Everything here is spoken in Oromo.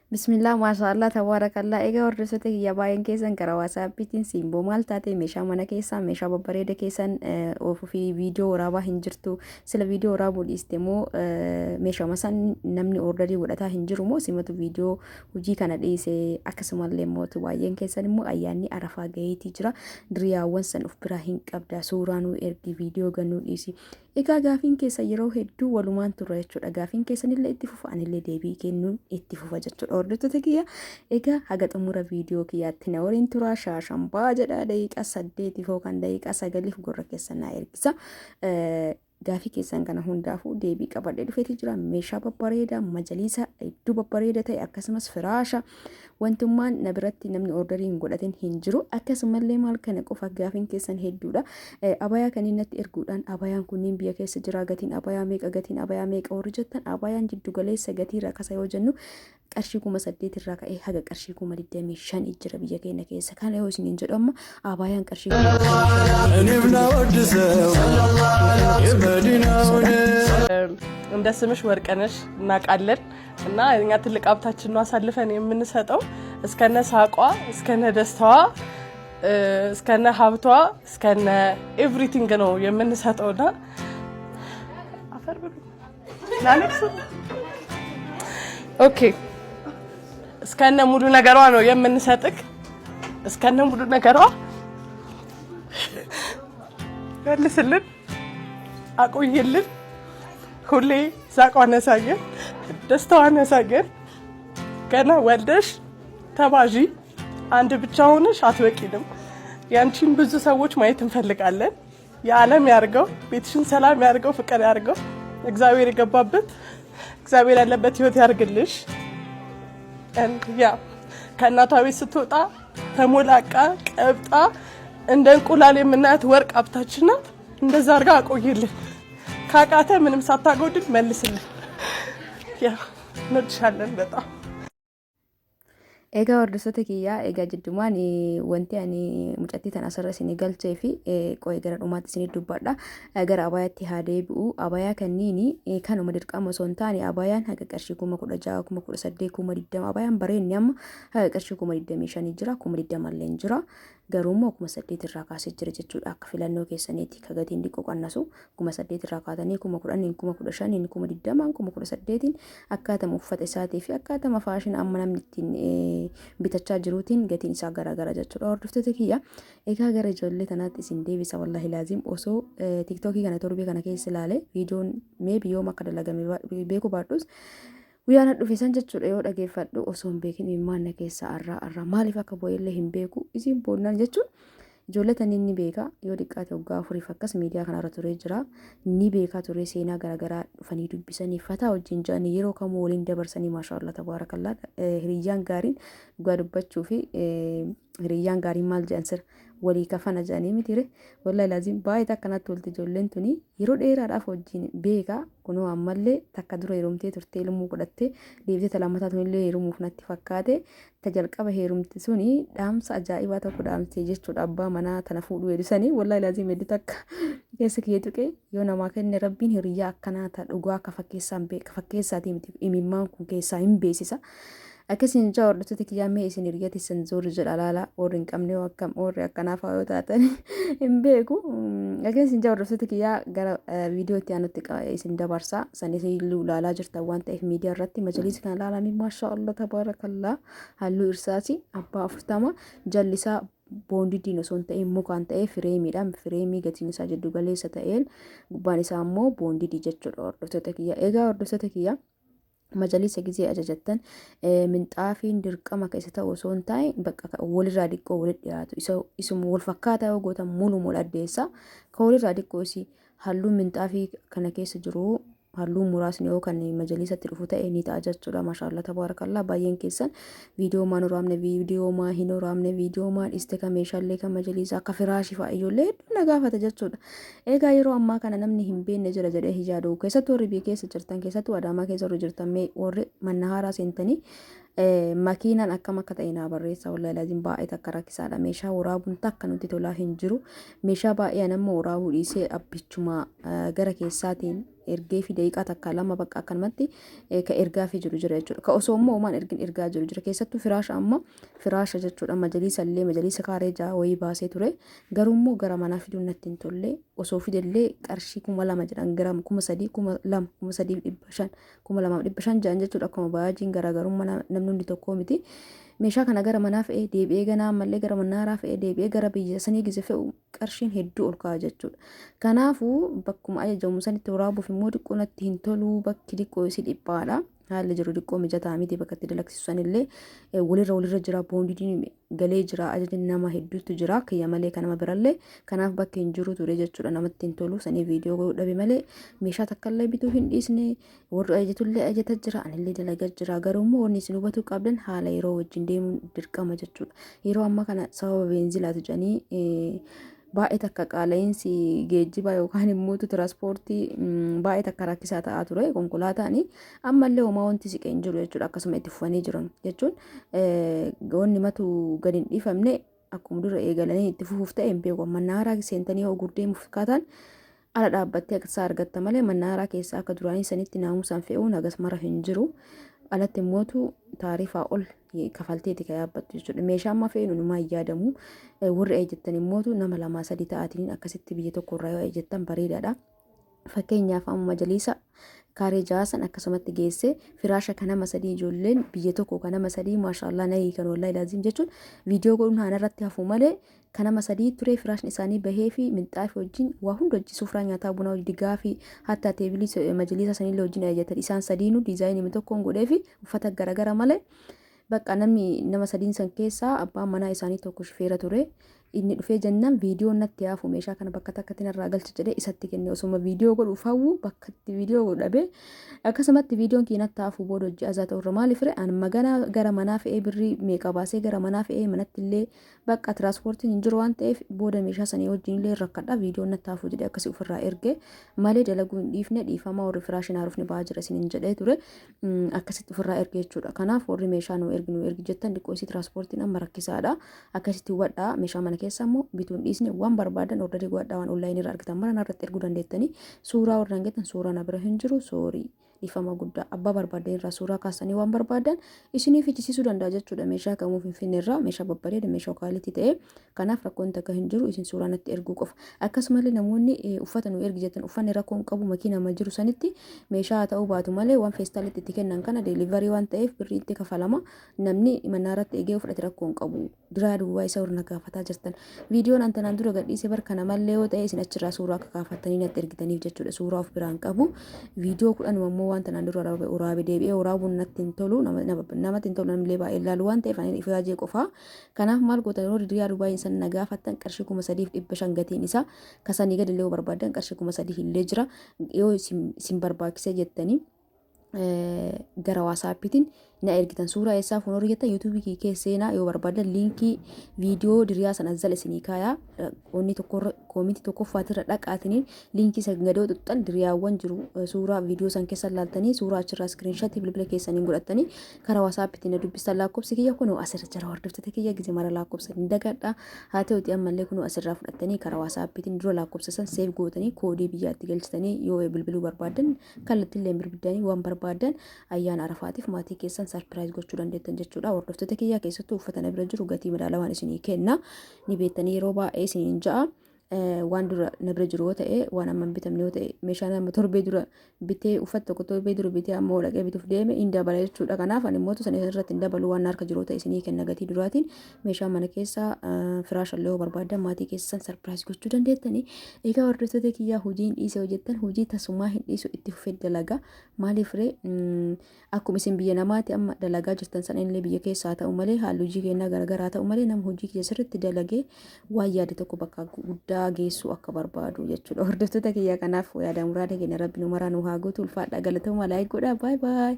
Bismillah, maashaallah, tabaarakallaa. Egaa hordoftoota kiyya baay'een keessan karaa waasaappiitiin simboo maal taate meeshaa mana keessaa meeshaa babbareeda keessan ofii fi viidiyoo waraabaa hin jirtu. Sila viidiyoo waraabuu dhiiste immoo meeshaa san namni ordarii godhataa hin jiru moo simatu viidiyoo hojii kana dhiise akkasumallee mootu baay'een keessan immoo ayyaanni arafaa gaheetii jira. Diriyaawwan san of biraa hin qabda suuraa nuu ergi viidiyoo gannuu dhiisi. Egaa gaafiin keessa yeroo hedduu walumaan turre jechuudha. Gaafiin keessanillee itti fufa anillee deebii kennuun itti fufa jechuudha. Hordoftoota kiyya egaa haga xumura viidiyoo kiyyaatti na waliin turaa shaashambaa jedha daqiiqaa 8 yookaan daqiiqaa 9 gurra keessa na ergisa. Gaafii keessan kana hundaafuu deebii qabadhee dhufeeti jira. Meeshaa babbareedaa majaliisa hedduu babbareeda ta'e akkasumas firaasha wantummaan na biratti namni ordarii hin godhatin hin jiru. Akkasumallee maal kana qofa gaafiin keessan hedduudha. Abayaa kan inni natti erguudhaan abayaan kunniin biyya keessa jira gatiin abayaa meeqa warri jettan abayaan jiddu galeessa gatii rakasa yoo jennu qarshii 8,000 irraa ka'ee haga qarshii 25,000 jira biyya keenya keessa. Kana yoo isiniin jedhu amma abayaan qarshii 25,000 እንደ ስምሽ ወርቅነሽ እናውቃለን እና እኛ ትልቅ ሀብታችን ነው አሳልፈን የምንሰጠው እስከነ ሳቋ እስከነ ደስታዋ እስከነ ሀብቷ እስከነ ኤቭሪቲንግ ነው የምንሰጠውና አፈር ብሉ ናለክሱ ኦኬ እስከነ ሙሉ ነገሯ ነው የምንሰጥክ እስከነ ሙሉ ነገሯ መልስልን አቆይልን ሁሌ ሳቋን ያሳየን ደስታዋን ያሳየን ገና ወልደሽ ተባዢ አንድ ብቻ ሆነሽ አትበቂንም ያንቺን ብዙ ሰዎች ማየት እንፈልጋለን የዓለም ያርገው ቤትሽን ሰላም ያርገው ፍቅር ያርገው እግዚአብሔር የገባበት እግዚአብሔር ያለበት ህይወት ያርግልሽ ያ ከእናቷ ቤት ስትወጣ ተሞላቃ ቀብጣ እንደ እንቁላል የምናያት ወርቅ ሀብታችን ናት እንደዛ አርጋ አቆይልን ካቃተ ምንም ሳታጎድል መልስልን ያ እንወድሻለን በጣም Egaa hordoftoota kiyyaa egaa jiddumaan wanti ani mucattii tana asirra isinii galchee fi qo'ee gara dhumaatti isinii dubbadha. Gara abayaatti haa deebi'u. Abayaa kanniin kanuma dirqama osoo hin taane abayaan haga qarshii 16,000, 18,000, 20,000 abayaan bareenni amma haga qarshii 25,000 jira, 20,000 illee jira. Garuu immoo 8,000 irraa kaasee jira jechuudha. Akka filannoo keessaniitti kagatiin dhiqoo qannasu 8,000 irraa kaatanii 10,000, 15,000, 20,000, 18,000 akkaatama uffata isaatii fi akkaatama faashina amma namni ittiin bitachaa jiruutiin gatiin isaa garaagara jechuudha. Hordoftoota kiyya egaa gara ijoollee tanaatti isin deebisa wallahi laazim osoo tiiktookii kana torbee kana keessa ilaale viidiyoon meebii yooma akka dalagame beeku baadhus guyyaana dhufe san jechuudha yoo dhageeffadhu osoo hin beekin imimmaan keessa arraa maaliif akka bo'ellee hin beeku isin boonnaan jechuun ijoollee taniin ni beeka yoo xiqqaate waggaa 4 akkas miidiyaa kanarra turee jira ni beeka ture seenaa garaagaraa dhufanii dubbisanii fataa wajjin jedhanii yeroo kamuu waliin dabarsanii maashaallah tabaarakallaa hiriyyaan gaariin dhugaa dubbachuu fi hiriyyaan gaariin maal jedhan sir walii kafana jedhanii mitire wallahi laazim baay'ee akkanatti walti ijoolleen tuni yeroo dheeraadhaaf wajjin beeka kunoo ammallee takka dura heerumtee turtee ilmuu godhattee deebitee talammataa tunillee heerumuuf natti fakkaate tajalqaba heerumti suni dhaamsa ajaa'ibaa tokko dhaamtee jechuudha abbaa manaa tana fuudhuu hedisanii wallahi laazim heddu takka keessa kiyee tuqee yoo namaa kenne rabbiin hiriyyaa akkanaa ta'a dhugaa akka fakkeessaatii miti imimmaan kun keessaa hin beesisa. Akkasiin jaa hordoftoota kiyyaa mee isin hiriyyaatti isin zoorri jedha laala warri hin qabne akkam warri akkanaaf yoo taatan hin beeku. Akkasiin jaa hordoftoota kiyyaa gara viidiyootti aanutti isin dabarsaa sanis ilaalaa jirtan waan ta'eef miidiyaa irratti majaliisa kana ilaalanii maashaallah tabaarakallaa halluu irsaasi abbaa 40 jallisaa boondidiin osoo hin ta'in mukaan ta'ee fireemiidhaan fireemii gatiin isaa jiddu galeessa ta'een gubbaan isaa immoo boondidii jechuudha hordoftoota kiyyaa. Egaa hordoftoota kiyyaa majalisa gisee ajajattan minxaafiin dirqama keessa ta'u osoo hin taane bakka walirraa dhiqqoo walitti dhiyaatu isuma wal fakkaataa yoo gootan mulu mul addeessa ka walirraa dhiqqoo isii halluu minxaafii kana keessa jiru halluu muraasni yoo kan majalisatti dhufu ta'e ni ta'a jechuudha maashaallah tabaarakallaa baay'een keessan viidiyoo maan waraabne viidiyoo maa hin waraabne viidiyoo maan dhiste kan meeshaalee kan majalisaa akka firaashii fa'a ijoollee hedduu na gaafata jechuudha. Egaa yeroo ammaa kana namni hin beekne jira jedhee hijaaduu keessattuu warri biyya keessa jirtan keessattuu adaamaa keessa warri jirtan mee warri manna haaraa seentanii makiinaan akkam akka ta'e naa barreessa wallahi laazim baay'ee takka rakkisaadha meeshaa waraabuun takka nutti tolaa hin jiru meeshaa baay'ee nama waraabuu dhiisee abbichuma gara keessaatiin ergee fi daqiiqaa takka lama bakka akkanumatti ka ergaa fi jiru jira jechuudha. Ka osoo immoo uumaan ergin ergaa jiru jira keessattuu firaasha amma firaasha jechuudha majaliisa illee majaliisa kaaree ja'a wayii baasee ture garuu immoo gara manaa fiduun natti hin tolle osoo fidellee qarshii 2,000 jedhan gara 3,000 2,200 3,500 2,200 jedhan jechuudha akkuma baajiin garaagarummaa namni hundi tokkoo miti. Meeshaa kana gara manaa fe'ee deebi'ee ganaa ammallee gara manaaraa fe'ee deebi'ee gara biyya sanii gise fe'u qarshiin hedduu ol ka'a jechuudha. Kanaafuu bakkuma ajajamu sanitti waraabuuf immoo xiqqoo natti hin tolu bakki xiqqoo isi dhiphaadha. Haalli jiru xiqqoo mijataa miti bakka itti dalaksisan illee walirra jira boondiin galee jira ajajni nama hedduutu jira kiyya malee kanama birallee kanaaf bakki hin jiru ture jechuudha namatti hin tolu sanii viidiyoo godhuu dhabe malee meeshaa takkallee bituu hin dhiisne warri ajajatullee ajajata jira anillee dalagaa jira garuu immoo wanni isin hubachuu qabdan haala yeroo wajjin deemuun dirqama jechuudha yeroo amma kana sababa beenzilaatu jedhanii baay'ee takka qaala'insi geejjiba yookaan immoo tiraanspoortii baay'ee takka rakkisaa ta'aa ture konkolaataani ammallee homaa wanti siqee hin jiru jechuudha akkasuma itti fufanii jiran jechuun wanni matu gadi hin dhiifamne akkuma dura eegalanii itti fufuuf ta'e hin beeku mannaaraa seentanii yoo gurdeemuuf kaataan ala dhaabbattee akka isaa argatta malee mannaaraa keessaa akka duraanii sanitti naamusaan fe'uun hagas mara hin jiru alatti immootu taarifaa ol kafalteeti ka yaabbattu jechuudha meeshaa amma fe'inu numaa hin yaadamu warri ejjettan immootu nama 2-3 ta'atiin akkasitti biyya tokko irraa yoo ejjettan bareedaadha fakkeenyaaf amma majaliisa kaaree jaasan akkasumatti geesse firaasha kanama 3 ijoolleen biyya tokko kanama 3 maashaallah na hiikan wallahi laazim jechuun viidiyoo godhuun haana irratti hafu malee kanama 3 ture firaashni isaanii bahee fi minxaafi wajjin waa hunda hojii sufraa nyaataa bunaa hojii digaa fi hatta teebilii majaliisa sanillee wajjin ejjetan isaan sadiinuu diizaayinii tokkoon godhee fi uffata garagara malee bakka namni nama 3 san keessaa abbaan manaa isaanii tokko shifeera ture inni dhufee jennaan viidiyoo natti haafu meeshaa kana bakka takkatti narraa galcha jedhee isatti kenne osuma viidiyoo godhuuf hawwu bakka itti viidiyoo godhabe akkasumatti viidiyoon kee natti haafu booda hojii azaa ta'urra maaliif ree an magana gara manaa fe'ee birrii meeqa baasee gara manaa fe'ee manatti illee bakka tiraanspoortiin hin jiru waan ta'eef booda meeshaa sanii wajjin illee rakkadha viidiyoon natti haafu jedhee akkasii ofirraa erge malee dalaguu hin dhiifne dhiifama warri firaashin haarufni ba'aa jira isin hin jedhee ture akkasitti ofirraa erge jechuudha kanaaf warri meeshaa nu ergi jettan dhiqqoosii tiraanspoortiin amma rakkisaadha akkasitti hubadhaa meeshaa mana keessa immoo bituun dhiisne waan barbaadan ordarii godhadhaa waan onlaayinii irraa argitan mara narratti erguu dandeettanii suuraa warra hangetan suuraa na bira hin jiru soorii dhiifama guddaa abbaa barbaadan irraa suuraa kaasanii waan barbaadan isinii fichisiisuu danda'a jechuudha meeshaa kamuu finfinnee irraa meeshaa babbareeda meeshaa kwaalitii ta'e kanaaf rakkoon takka hin jiru isin suuraa natti erguu qofa akkasumallee namoonni uffata nu ergi jettan uffanni rakkoon qabu makiina ma jiru sanitti meeshaa ta'uu baatu malee waan feestaalitti itti kennan kana deelivarii waan ta'eef birrii itti kafalama namni manaaratti eegee fudhate rakkoon qabu diraa duwwaa isa warra gaafataa jirtan viidiyoon antanaan dura gadhiise barkana mallee yoo ta'e isin achirraa suuraa akka kaafatanii natti ergitaniif jechuudha suuraa of biraan qabu viidiyoo 10 ammoo waan tanaan dura uraabe deebi'ee uraabuun natti hin tolu namatti hin tolu namillee baay'ee ilaalu waan ta'eef ani ifaajee qofaa kanaaf maal gootan yeroo diraa duwwaa san na gaafattan qarshii 3,500 gatiin isaa kasanii gadi illee barbaadan qarshii 3,000 illee jira yoo isin barbaachise jettanii gara waasaappiitiin na ergitan suuraa eessaa fuun hojjetan yuutuubii keesseenaa yoo barbaadan liinkii viidiyoo diriyaa sana jala isinii kaayaa onni tokko koominti tokko faatirra dhaqaatiniin liinkii isa gadoo tuttan diriyaawwan jiru suuraa viidiyoo san keessa laaltanii suuraa achirraa iskiriinshatii bilbila keessaniin godhatanii karaa waasaappiitiin na dubbistan lakkoofsi kiyya kun asirra jira hordoftoota kiyya gizee mara lakkoofsa hin dagadha haa ta'uti ammallee kun asirraa fudhattanii karaa waasaappiitiin dura lakkoofsa san seef gootanii koodii biyyaatti galchitanii yoo bilbiluu barbaadan kallattiillee bilbilanii waan barbaadan ayyaana arafaatiif maatii keessan sarpiraayiz gochuu dandeettan jechuudha hordoftoota kiyyaa keessattuu uffata na bira jiru gatii madaalawaan isinii kenna ni beektanii yeroo baay'ee isiniin ja'a waan dura na bira jiru yoo ta'e waan amma bitamne yoo ta'e meeshaa nama torbee dura bitee uffata tokko torbee dura bitee ammoo dhaqee bituuf deeme hin dabala jechuudha kanaaf ani immoo sana irratti hin dabalu waan harka jiru yoo ta'e isinii kenna gatii duraatiin meeshaa mana keessa firaasha illee yoo barbaadan maatii keessan sarpiraayiz gochuu dandeettanii egaa hordoftoota kiyyaa hojii hin dhiise hojjettan hojii tasumaa hin dhiisu itti fufee dalagaa maaliif ree akkuma isin biyya namaati amma dalagaa jirtan sana illee biyya keessaa ta'u malee haalli hojii kennaa garagaraa ta'u malee nama hojii kiyya sirriitti dalagee waan yaade tokko bakka guddaa geessuu akka barbaadu jechuudha hordoftoota kiyya kanaaf yaada muraada keenya rabbi nu maraa nu haa gootu ulfaadha galatooma laayik godhaa baay baay